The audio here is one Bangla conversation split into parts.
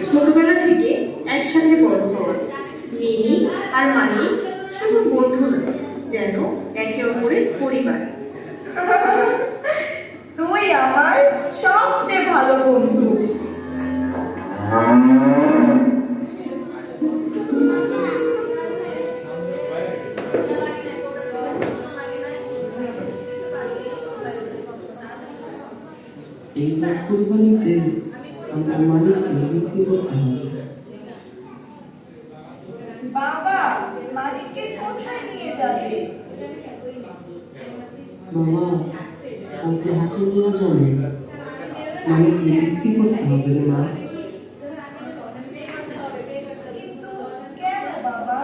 ছোটবেলা থেকে একসাথে বড় হওয়া মিনি আর মানি শুধু বন্ধু নয়, যেন একে অপরের পরিবার। তুই আমার সবচেয়ে ভালো বন্ধু। এইবার কুরবানিতে আমরা মালিককে বিক্রি করতে হবে। বাবা, মালিককে কোথায় নিয়ে যাবে? বাবা, কালকে হাটে নিয়ে যাবে, মালিককে বিক্রি করতে হবে রে মা। কিন্তু কেন বাবা?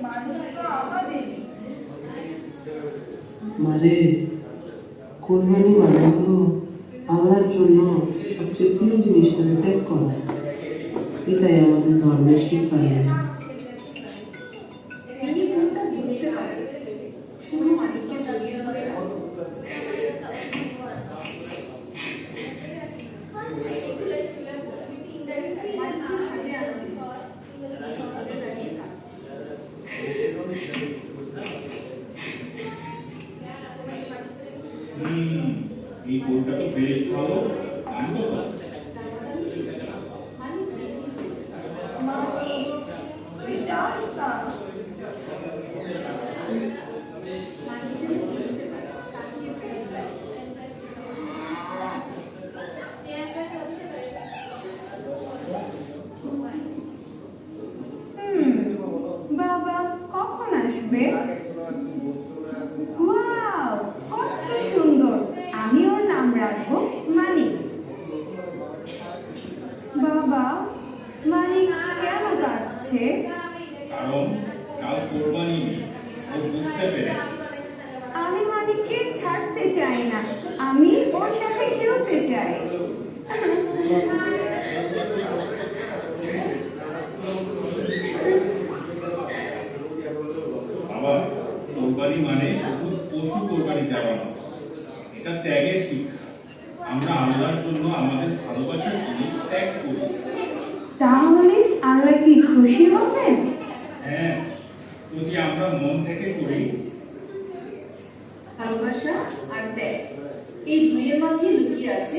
মালিক তো আমাদেরই। মারে, কোরবানি মানে হলো আল্লাহর জন্য সবচেয়ে প্রিয় জিনিসটাকে ত্যাগ করা। এটাই আমাদের ধর্মের শিক্ষা। মিনি কোনটা বুঝতে পারে, শুধু মালিককে জড়িয়ে ধরে বলো। এই কোনটা তো বেশ ভালো। মালিক, তুই যাস না। বাবা কখন আসবে? ওয়াও, কত সুন্দর! আমি ওর নাম রাখবো মানিক। বাবা, মানিক কেন কাঁদছে? কারণ কাল কোরবানি ও বুঝতে পেরেছে। আমি মানিককে ছাড়তে চাই না, আমি ওর সাথে খেলতে চাই। বাবা, কোরবানি মানে শুধু পশু কোরবানি দেওয়া না, এটা ত্যাগের শিক্ষা। আমরা আল্লাহর জন্য আমাদের ভালোবাসার জিনিস ত্যাগ করি। তাহলে আল্লাহ কি খুশি হবেন? হ্যাঁ, যদি আমরা মন থেকে করি। ভালোবাসা আর ত্যাগ, এই দুইয়ের মাঝে লুকিয়ে আছে